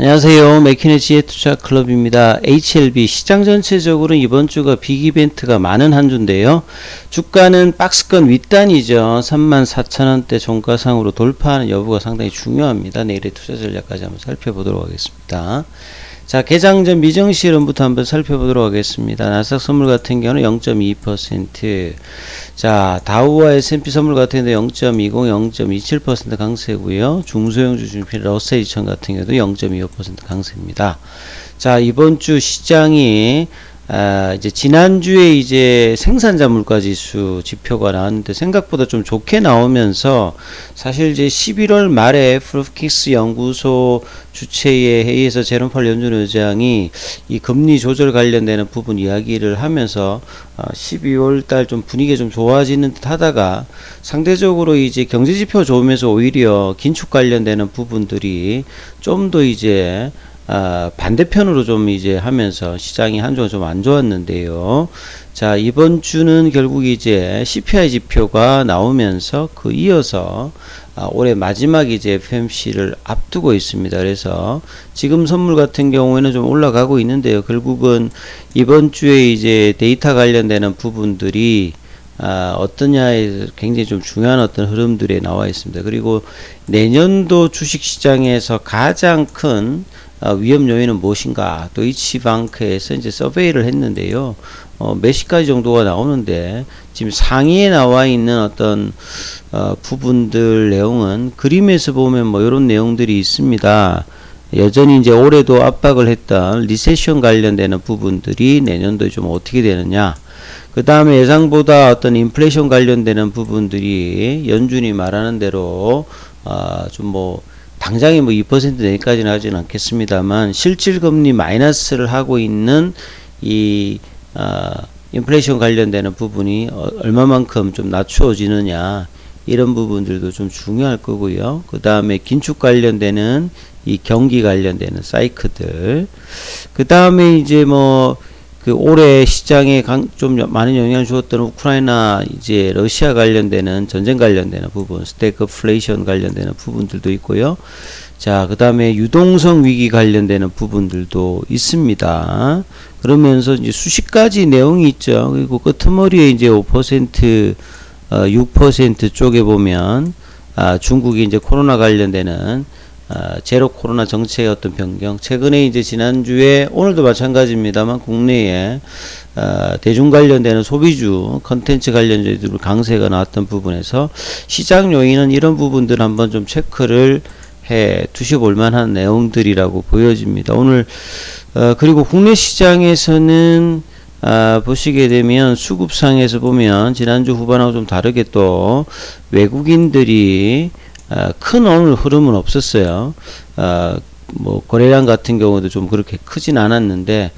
안녕하세요. 맥키네 지혜투자클럽입니다. HLB 시장 전체적으로 이번 주가 빅 이벤트가 많은 한 주인데요. 주가는 박스권 윗단이죠. 34,000원대 종가상으로 돌파하는 여부가 상당히 중요합니다. 내일의 투자 전략까지 한번 살펴보도록 하겠습니다. 자, 개장 전 미정시 흐름부터 한번 살펴보도록 하겠습니다. 나스닥 선물 같은 경우는 0.2%, 자, 다우와 S&P 선물 같은 경우도 0.20, 0.27% 강세고요. 중소형주 중심 러셀 2000 같은 경우도 0.25% 강세입니다. 자, 이번 주 시장이 이제 지난주에 이제 생산자 물가지수 지표가 나왔는데 생각보다 좀 좋게 나오면서 사실 이제 11월 말에 프로fik스 연구소 주최의 회의에서 제롬 파월 연준 의장이 이 금리 조절 관련되는 부분 이야기를 하면서 12월 달 좀 분위기가 좀 좋아지는 듯 하다가 상대적으로 이제 경제 지표 좋으면서 오히려 긴축 관련되는 부분들이 좀 더 이제 반대편으로 좀 이제 하면서 시장이 한 주가 좀 안 좋았는데요. 자, 이번 주는 결국 이제 CPI 지표가 나오면서 그 이어서 올해 마지막 이제 FOMC를 앞두고 있습니다. 그래서 지금 선물 같은 경우에는 좀 올라가고 있는데요. 결국은 이번 주에 이제 데이터 관련되는 부분들이 어떠냐에 굉장히 좀 중요한 어떤 흐름들에 나와 있습니다. 그리고 내년도 주식시장에서 가장 큰 위험 요인은 무엇인가? 도이치방크에서 이제 서베이를 했는데요. 몇 시까지 정도가 나오는데 지금 상위에 나와 있는 어떤 부분들 내용은 그림에서 보면 뭐 이런 내용들이 있습니다. 여전히 이제 올해도 압박을 했던 리세션 관련되는 부분들이 내년도에 좀 어떻게 되느냐. 그 다음에 예상보다 어떤 인플레이션 관련되는 부분들이 연준이 말하는 대로 좀 뭐 당장에 뭐 2% 내까지는 하지는 않겠습니다만 실질금리 마이너스를 하고 있는 이 인플레이션 관련되는 부분이 얼마만큼 좀 낮추어지느냐 이런 부분들도 좀 중요할 거고요. 그 다음에 긴축 관련되는 이 경기 관련되는 사이클들, 그 다음에 이제 뭐 그 올해 시장에 좀 많은 영향을 주었던 우크라이나 이제 러시아 관련되는 전쟁 관련되는 부분, 스태그플레이션 관련되는 부분들도 있고요. 자, 그 다음에 유동성 위기 관련되는 부분들도 있습니다. 그러면서 이제 수십 가지 내용이 있죠. 그리고 끄트머리에 이제 5%, 6% 쪽에 보면 중국이 이제 코로나 관련되는 제로 코로나 정책의 어떤 변경, 최근에 이제 지난주에 오늘도 마찬가지입니다만 국내에 대중 관련되는 소비주 컨텐츠 관련주들 강세가 나왔던 부분에서 시장 요인은 이런 부분들 한번 좀 체크를 해 두셔볼 만한 내용들이라고 보여집니다. 오늘 그리고 국내 시장에서는 보시게 되면 수급상에서 보면 지난주 후반하고 좀 다르게 또 외국인들이 큰 오늘 흐름은 없었어요. 뭐 거래량 같은 경우도 좀 그렇게 크진 않았는데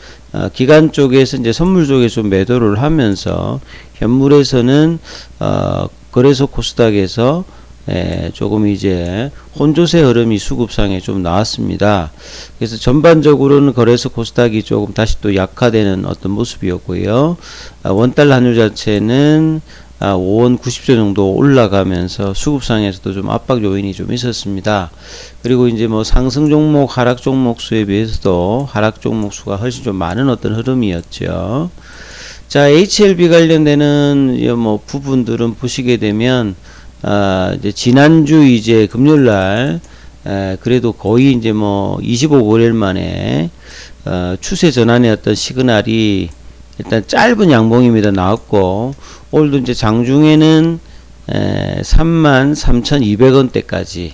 기관 쪽에서 이제 선물 쪽에서 좀 매도를 하면서 현물에서는 거래소 코스닥에서 조금 이제 혼조세 흐름이 수급상에 좀 나왔습니다. 그래서 전반적으로는 거래소 코스닥이 조금 다시 또 약화되는 어떤 모습이었고요. 원달러 환율 자체는 5원 90조 정도 올라가면서 수급상에서도 좀 압박 요인이 좀 있었습니다. 그리고 이제 뭐 상승 종목, 하락 종목 수에 비해서도 하락 종목 수가 훨씬 좀 많은 어떤 흐름이었죠. 자, HLB 관련되는 뭐 부분들은 보시게 되면 이제 지난주 이제 금요일 날 그래도 거의 이제 뭐 25거래일 만에 추세 전환의 어떤 시그널이 일단 짧은 양봉입니다. 나왔고 오늘도 이제 장중에는 33,200원대까지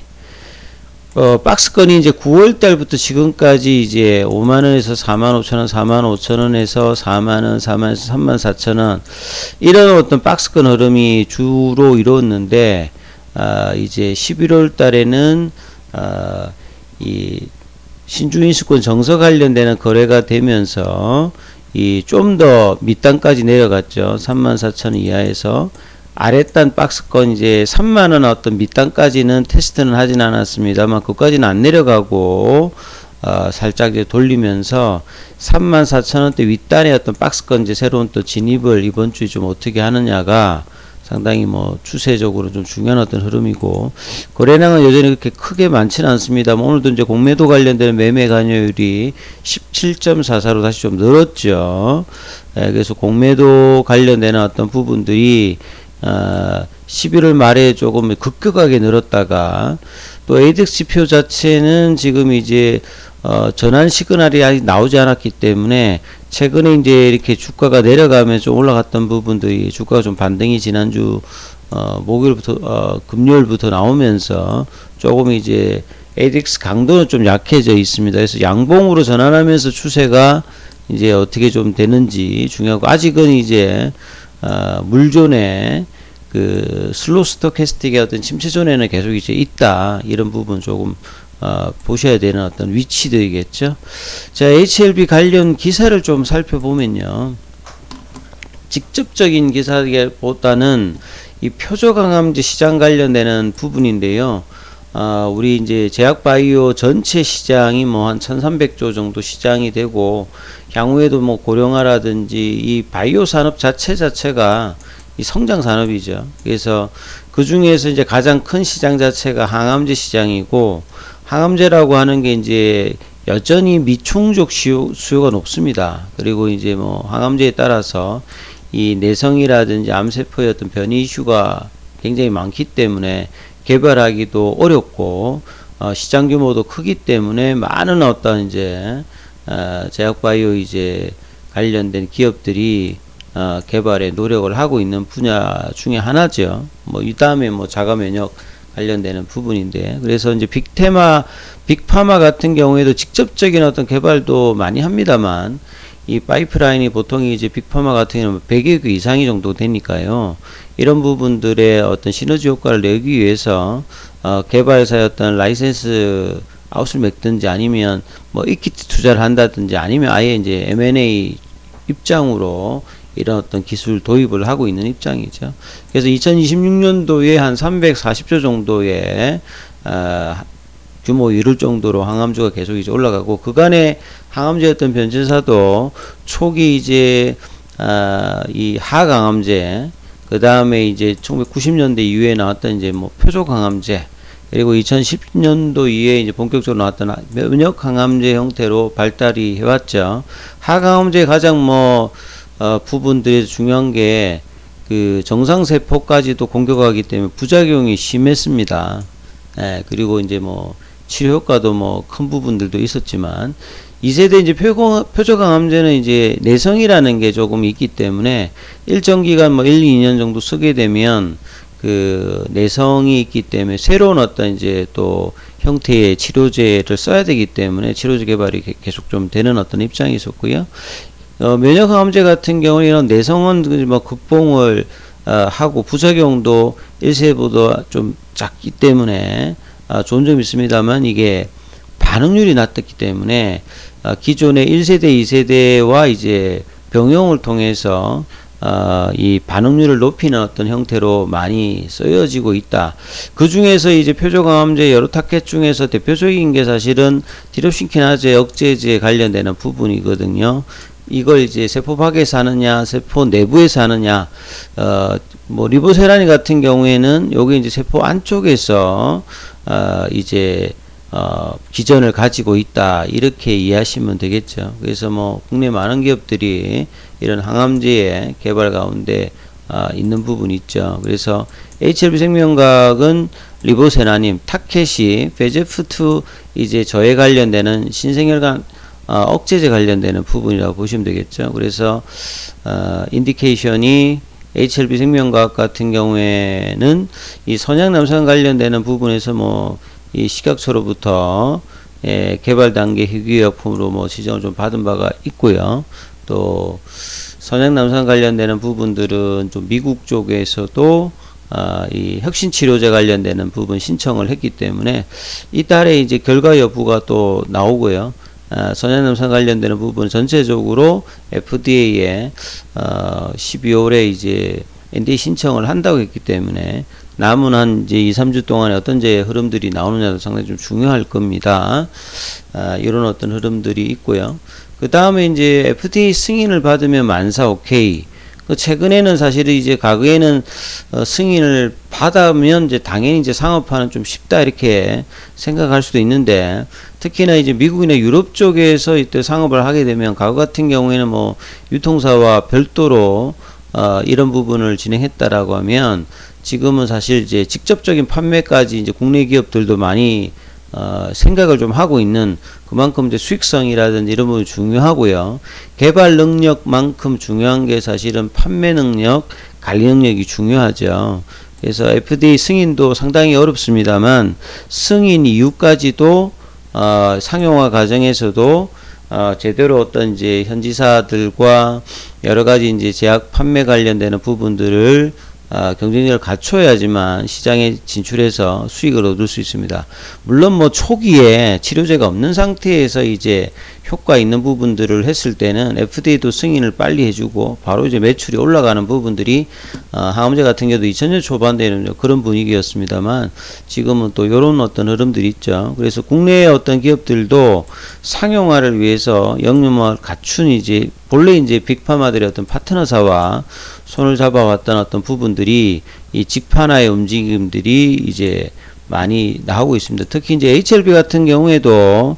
박스권이 이제 9월달부터 지금까지 이제 5만원에서 45,000원, 45,000원에서 4만원, 4만원에서 34,000원 이런 어떤 박스권 흐름이 주로 이루었는데 이제 11월 달에는 이 신주인수권 정서 관련되는 거래가 되면서 이 좀 더 밑단까지 내려갔죠. 34,000원 이하에서 아랫단 박스권 이제 3만원 어떤 밑단까지는 테스트는 하진 않았습니다만 그까지는 안 내려가고 살짝 이제 돌리면서 34,000원대 윗단에 어떤 박스권 이제 새로운 또 진입을 이번 주에 좀 어떻게 하느냐가 상당히 뭐 추세적으로 좀 중요한 어떤 흐름이고, 거래량은 여전히 그렇게 크게 많지는 않습니다. 오늘도 이제 공매도 관련된 매매 관여율이 17.44로 다시 좀 늘었죠. 그래서 공매도 관련되는 어떤 부분들이 11월 말에 조금 급격하게 늘었다가, 또 ADX 지표 자체는 지금 이제 전환 시그널이 아직 나오지 않았기 때문에 최근에 이제 이렇게 주가가 내려가면서 좀 올라갔던 부분들이 주가가 좀 반등이 지난주 목요일부터 금요일부터 나오면서 조금 이제 ADX 강도는 좀 약해져 있습니다. 그래서 양봉으로 전환하면서 추세가 이제 어떻게 좀 되는지 중요하고, 아직은 이제 물존에 그 슬로우 스토캐스틱의 어떤 침체존에는 계속 이제 있다, 이런 부분 조금 보셔야 되는 어떤 위치들이겠죠. 자, HLB 관련 기사를 좀 살펴보면요, 직접적인 기사보다는 이 표적항암제 시장 관련되는 부분인데요. 우리 이제 제약바이오 전체 시장이 뭐 한 1300조 정도 시장이 되고, 향후에도 뭐 고령화라든지 이 바이오 산업 자체가 이 성장 산업이죠. 그래서 그 중에서 이제 가장 큰 시장 자체가 항암제 시장이고, 항암제라고 하는 게 이제 여전히 미충족 수요가 높습니다. 그리고 이제 뭐 항암제에 따라서 이 내성이라든지 암세포의 어떤 변이 이슈가 굉장히 많기 때문에 개발하기도 어렵고, 시장 규모도 크기 때문에 많은 어떤 이제 제약바이오 이제 관련된 기업들이 개발에 노력을 하고 있는 분야 중에 하나죠. 뭐 이 다음에 뭐 자가면역 관련되는 부분인데, 그래서 이제 빅파마 같은 경우에도 직접적인 어떤 개발도 많이 합니다만, 이 파이프라인이 보통 이제 빅파마 같은 경우는 100여 개 이상이 정도 되니까요. 이런 부분들의 어떤 시너지 효과를 내기 위해서 개발사의 어떤 라이센스 아웃을 맺든지, 아니면 뭐 이퀴티 투자를 한다든지, 아니면 아예 이제 M&A 입장으로 이런 어떤 기술 도입을 하고 있는 입장이죠. 그래서 2026년도에 한 340조 정도의 규모 이룰 정도로 항암주가 계속 이제 올라가고, 그간의 항암제 어떤 변제사도 초기 이제 이 하강암제, 그 다음에 이제 1990년대 이후에 나왔던 이제 뭐 표적항암제, 그리고 2010년도 이후에 이제 본격적으로 나왔던 면역항암제 형태로 발달이 해왔죠. 하강암제 가장 뭐 부분들이 중요한 게 그 정상세포까지도 공격하기 때문에 부작용이 심했습니다. 그리고 이제 뭐 치료 효과도 뭐 큰 부분들도 있었지만, 2세대 이제 표적항암제는 이제 내성이라는 게 조금 있기 때문에 일정 기간 뭐 1, 2년 정도 쓰게 되면 그 내성이 있기 때문에 새로운 어떤 이제 또 형태의 치료제를 써야 되기 때문에 치료제 개발이 계속 좀 되는 어떤 입장이 있었고요. 면역항암제 같은 경우는 이런 내성은 뭐 극복을 하고 부작용도 1세보다 좀 작기 때문에 좋은 점이 있습니다만, 이게 반응률이 낮았기 때문에 기존의 1세대, 2세대와 이제 병용을 통해서 이 반응률을 높이는 어떤 형태로 많이 쓰여지고 있다. 그 중에서 이제 표적항암제 여러 타켓 중에서 대표적인 게 사실은 디롭신키나제 억제제에 관련되는 부분이거든요. 이걸 이제 세포 밖에서 하느냐, 세포 내부에서 하느냐, 뭐 리보세라닌 같은 경우에는 여기 이제 세포 안쪽에서 이제 기전을 가지고 있다, 이렇게 이해하시면 되겠죠. 그래서 뭐 국내 많은 기업들이 이런 항암제의 개발 가운데 있는 부분이 있죠. 그래서 HLB 생명과학은 리보세라닌, 타켓이 베제프2 이제 저에 관련되는 신생혈관 억제제 관련되는 부분이라고 보시면 되겠죠. 그래서 인디케이션이 HLB 생명과학 같은 경우에는 이 선양남성 관련되는 부분에서 뭐 이 식약처로부터 개발 단계 희귀의약품으로 뭐 지정을 좀 받은 바가 있고요. 또 선양남성 관련되는 부분들은 좀 미국 쪽에서도 이 혁신치료제 관련되는 부분 신청을 했기 때문에 이달에 이제 결과 여부가 또 나오고요. 선양남성 관련되는 부분 전체적으로 FDA에 12월에 이제 NDA 신청을 한다고 했기 때문에 남은 한 이제 2, 3주 동안에 어떤 제 흐름들이 나오느냐도 상당히 좀 중요할 겁니다. 이런 어떤 흐름들이 있고요. 그 다음에 이제 FDA 승인을 받으면 만사 오케이. 최근에는 사실은 이제 과거에는 승인을 받으면 이제 당연히 이제 상업화는 좀 쉽다 이렇게 생각할 수도 있는데, 특히나 이제 미국이나 유럽 쪽에서 이때 상업을 하게 되면 과거 같은 경우에는 뭐 유통사와 별도로 이런 부분을 진행했다라고 하면, 지금은 사실 이제 직접적인 판매까지 이제 국내 기업들도 많이 생각을 좀 하고 있는, 그만큼 이제 수익성이라든지 이런 부분이 중요하고요. 개발 능력만큼 중요한 게 사실은 판매 능력, 관리 능력이 중요하죠. 그래서 FDA 승인도 상당히 어렵습니다만, 승인 이후까지도 상용화 과정에서도 제대로 어떤 이제 현지사들과 여러 가지 이제 제약 판매 관련되는 부분들을 경쟁력을 갖춰야지만 시장에 진출해서 수익을 얻을 수 있습니다. 물론 뭐 초기에 치료제가 없는 상태에서 이제 효과 있는 부분들을 했을 때는 FDA도 승인을 빨리 해주고 바로 이제 매출이 올라가는 부분들이 항암제 같은 경우도 2000년 초반대는 그런 분위기였습니다만, 지금은 또 이런 어떤 흐름들이 있죠. 그래서 국내의 어떤 기업들도 상용화를 위해서 영유아를 갖춘 이제 본래 이제 빅파마들의 어떤 파트너사와 손을 잡아왔던 어떤 부분들이 이 직판화의 움직임들이 이제 많이 나오고 있습니다. 특히 이제 HLB 같은 경우에도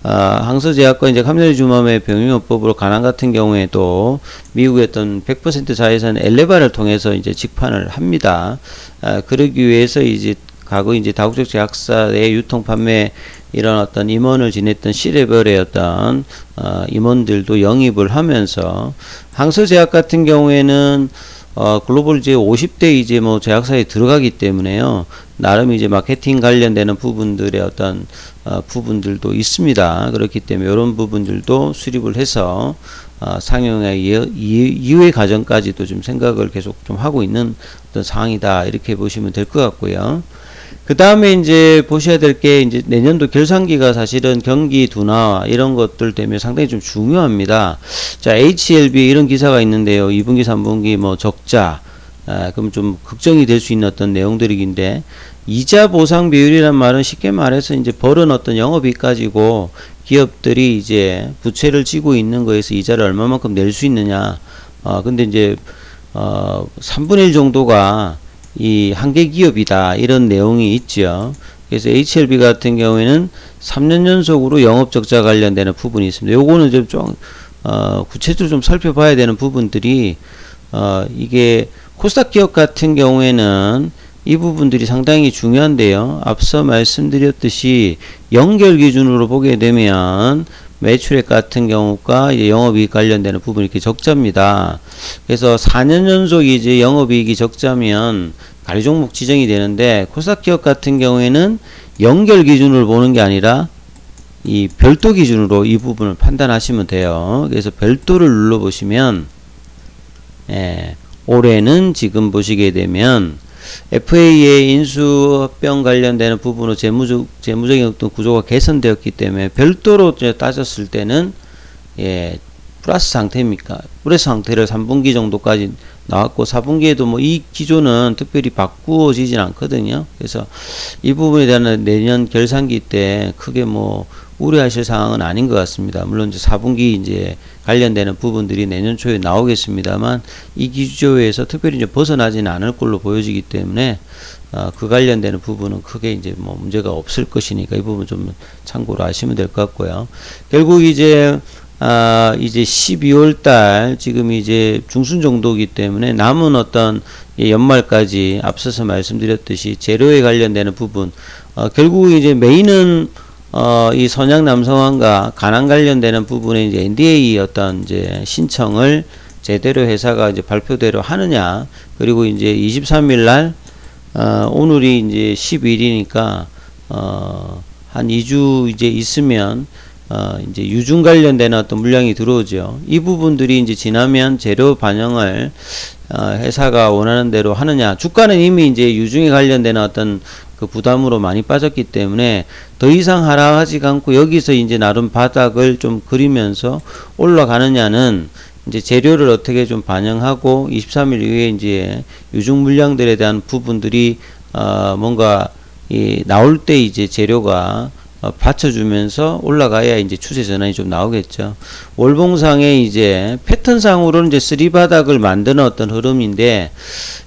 항서제약과 이제 감염주범의 병용요법으로 가난 같은 경우에도 미국의 어떤 100% 자회사 엘레바를 통해서 이제 직판을 합니다. 그러기 위해서 이제 과거 이제 다국적 제약사의 유통 판매 이런 어떤 임원을 지냈던 C레벨의 어떤 임원들도 영입을 하면서, 항서제약 같은 경우에는 글로벌 이제 50대 이제 뭐 제약사에 들어가기 때문에요. 나름 이제 마케팅 관련되는 부분들의 어떤 부분들도 있습니다. 그렇기 때문에 이런 부분들도 수립을 해서 상용화 이후의 과정까지도 좀 생각을 계속 좀 하고 있는 어떤 상황이다, 이렇게 보시면 될 것 같고요. 그 다음에 이제 보셔야 될 게 이제 내년도 결산기가 사실은 경기 둔화 이런 것들 때문에 상당히 좀 중요합니다. 자, HLB 이런 기사가 있는데요. 2분기, 3분기 뭐 적자, 그럼 좀 걱정이 될 수 있는 어떤 내용들이긴데, 이자 보상 비율이란 말은 쉽게 말해서 이제 벌은 어떤 영업이익 가지고 기업들이 이제 부채를 지고 있는 거에서 이자를 얼마만큼 낼 수 있느냐. 근데 이제 3분의 1 정도가 이 한계 기업이다, 이런 내용이 있죠. 그래서 HLB 같은 경우에는 3년 연속으로 영업 적자 관련되는 부분이 있습니다. 요거는 좀 구체적으로 좀 살펴봐야 되는 부분들이, 이게 코스닥 기업 같은 경우에는 이 부분들이 상당히 중요한데요. 앞서 말씀드렸듯이 연결 기준으로 보게 되면 매출액 같은 경우가 이제 영업이익 관련되는 부분이 이렇게 적자입니다. 그래서 4년 연속 이제 영업이익이 적자면 관리 종목 지정이 되는데, 코스닥 기업 같은 경우에는 연결 기준으로 보는 게 아니라 이 별도 기준으로 이 부분을 판단하시면 돼요. 그래서 별도를 눌러 보시면, 올해는 지금 보시게 되면 FA의 인수합병 관련되는 부분으로 재무적인 어떤 구조가 개선되었기 때문에 별도로 따졌을 때는 플러스 상태입니까? 플러스 상태를 3분기 정도까지 나왔고, 4분기에도 뭐 이 기조는 특별히 바꾸어지진 않거든요. 그래서 이 부분에 대한 내년 결산기 때 크게 뭐 우려하실 상황은 아닌 것 같습니다. 물론 이제 4분기 이제 관련되는 부분들이 내년 초에 나오겠습니다만, 이 기조에서 특별히 이제 벗어나지는 않을 걸로 보여지기 때문에 그 관련되는 부분은 크게 이제 뭐 문제가 없을 것이니까 이 부분 좀 참고로 하시면 될 것 같고요. 결국 이제 12월 달 지금 이제 중순 정도이기 때문에 남은 어떤 연말까지 앞서서 말씀드렸듯이 재료에 관련되는 부분, 결국 이제 메인은 이 선양 남성환과 간암 관련되는 부분에 이제 NDA 어떤 이제 신청을 제대로 회사가 이제 발표대로 하느냐, 그리고 이제 23일 날 오늘이 이제 12일이니까 한 2주 이제 있으면 이제 유증 관련된 어떤 물량이 들어오죠. 이 부분들이 이제 지나면 재료 반영을 회사가 원하는 대로 하느냐. 주가는 이미 이제 유증에 관련된 어떤 그 부담으로 많이 빠졌기 때문에 더 이상 하락하지 않고 여기서 이제 나름 바닥을 좀 그리면서 올라가느냐는 이제 재료를 어떻게 좀 반영하고 23일 이후에 이제 유증 물량들에 대한 부분들이 뭔가 나올 때 이제 재료가 받쳐주면서 올라가야 이제 추세 전환이 좀 나오겠죠. 월봉상의 이제 패턴상으로는 이제 쓰리바닥을 만드는 어떤 흐름인데,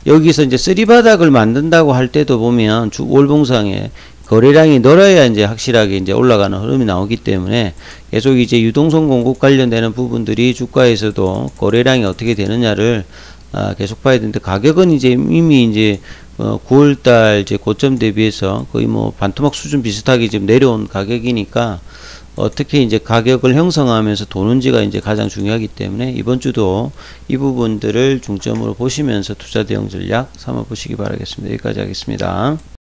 여기서 이제 쓰리바닥을 만든다고 할 때도 보면 월봉상에 거래량이 늘어야 이제 확실하게 이제 올라가는 흐름이 나오기 때문에 계속 이제 유동성 공급 관련되는 부분들이 주가에서도 거래량이 어떻게 되느냐를 계속 봐야 되는데, 가격은 이제 이미 이제 9월달 이제 고점 대비해서 거의 뭐 반토막 수준 비슷하게 지금 내려온 가격이니까 어떻게 이제 가격을 형성하면서 도는지가 이제 가장 중요하기 때문에 이번 주도 이 부분들을 중점으로 보시면서 투자 대응 전략 삼아 보시기 바라겠습니다. 여기까지 하겠습니다.